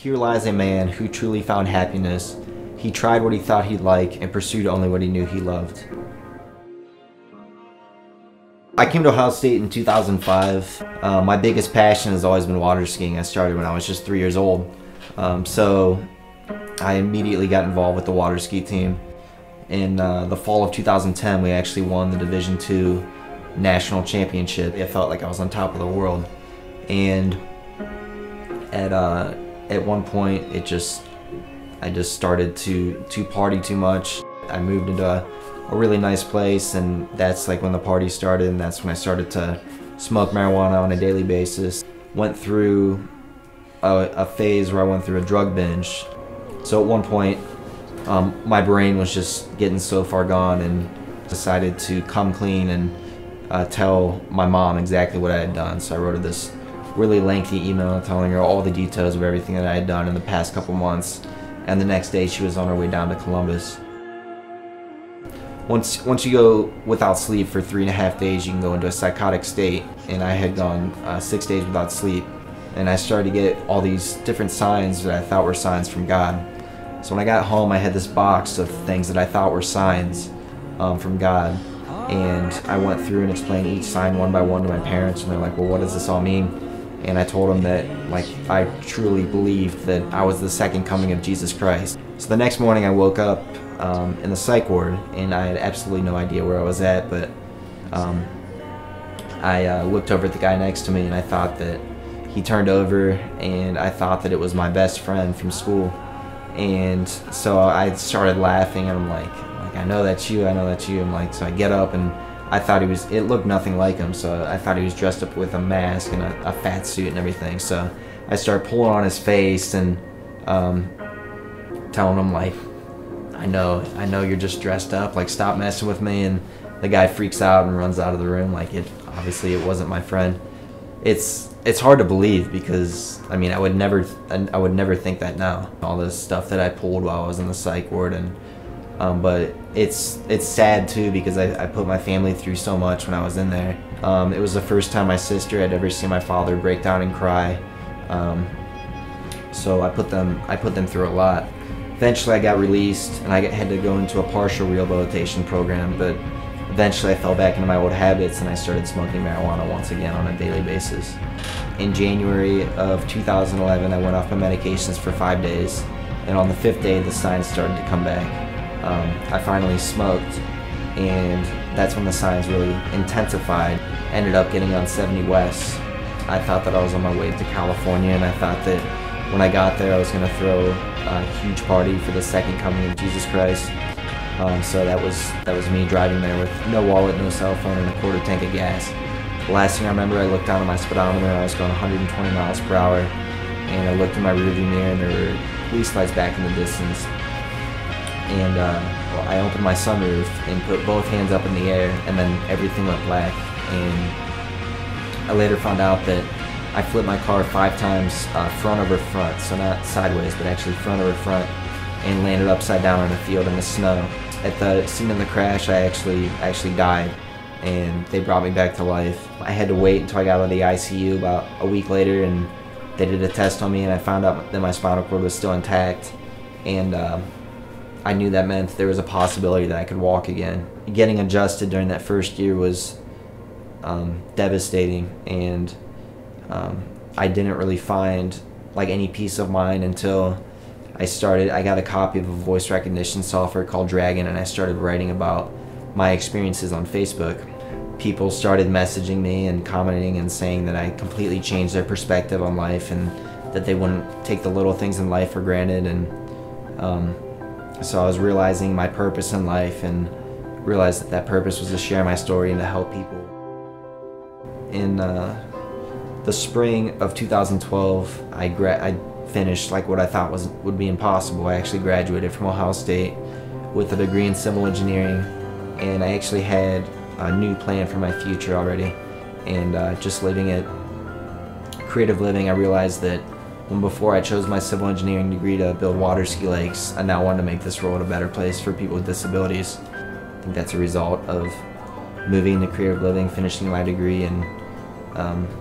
Here lies a man who truly found happiness. He tried what he thought he'd like and pursued only what he knew he loved. I came to Ohio State in 2005. My biggest passion has always been water skiing. I started when I was just 3 years old. So I immediately got involved with the water ski team. In the fall of 2010, we actually won the Division II National Championship. I felt like I was on top of the world. And at one point, I just started to party too much. I moved into a really nice place, and that's like when the party started, and that's when I started to smoke marijuana on a daily basis. Went through a phase where I went through a drug binge. So at one point, my brain was just getting so far gone, and decided to come clean and tell my mom exactly what I had done. So I wrote her this really lengthy email telling her all the details of everything that I had done in the past couple months, and the next day she was on her way down to Columbus. Once you go without sleep for 3.5 days, you can go into a psychotic state, and I had gone 6 days without sleep, and I started to get all these different signs that I thought were signs from God. So when I got home, I had this box of things that I thought were signs from God, and I went through and explained each sign one by one to my parents, and they're like, well, what does this all mean? And I told them that, like, I truly believed that I was the second coming of Jesus Christ. So the next morning I woke up in the psych ward, and I had absolutely no idea where I was at, but I looked over at the guy next to me, and I thought that he turned over, and I thought that it was my best friend from school. And so I started laughing, and I'm like, I know that's you, I know that's you. I'm like, so I get up, and I thought it looked nothing like him, so I thought he was dressed up with a mask and a fat suit and everything. So I started pulling on his face and telling him, like, I know you're just dressed up, like, stop messing with me. And the guy freaks out and runs out of the room. Like, obviously it wasn't my friend. It's hard to believe, because I mean I would never think that now. All this stuff that I pulled while I was in the psych ward, and but it's sad too, because I put my family through so much when I was in there. It was the first time my sister had ever seen my father break down and cry. So I put them through a lot. Eventually I got released, and I had to go into a partial rehabilitation program, but eventually I fell back into my old habits, and I started smoking marijuana once again on a daily basis. In January of 2011, I went off my medications for 5 days, and on the 5th day the signs started to come back. I finally smoked, and that's when the signs really intensified. Ended up getting on 70 West. I thought that I was on my way to California, and I thought that when I got there I was going to throw a huge party for the second coming of Jesus Christ. So that was me driving there with no wallet, no cell phone, and a quarter tank of gas. The last thing I remember, I looked down at my speedometer, and I was going 120 miles per hour, and I looked in my rearview mirror, and there were police lights back in the distance. And well, I opened my sunroof and put both hands up in the air, and then everything went black. And I later found out that I flipped my car 5 times front over front, so not sideways, but actually front over front, and landed upside down in a field in the snow. At the scene of the crash, I actually died, and they brought me back to life. I had to wait until I got out of the ICU about a week later, and they did a test on me, and I found out that my spinal cord was still intact, and I knew that meant there was a possibility that I could walk again. Getting adjusted during that first year was devastating, and I didn't really find like any peace of mind until I got a copy of a voice recognition software called Dragon, and I started writing about my experiences on Facebook. People started messaging me and commenting and saying that I completely changed their perspective on life, and that they wouldn't take the little things in life for granted. And so I was realizing my purpose in life, and realized that purpose was to share my story and to help people. In the spring of 2012, I finished like what I thought would be impossible. I actually graduated from Ohio State with a degree in civil engineering, and I actually had a new plan for my future already. And just living it creative living, I realized that when before I chose my civil engineering degree to build water ski lakes, I now wanted to make this world a better place for people with disabilities. I think that's a result of moving into creative living, finishing my degree, and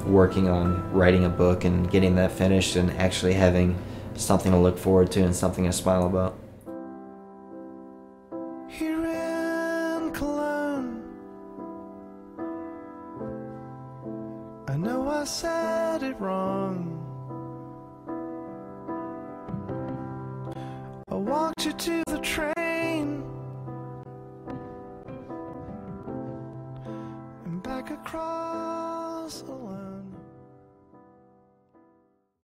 working on writing a book and getting that finished, and actually having something to look forward to and something to smile about. Here in Cologne, I know I said it wrong. I walked you to the train and back across the line.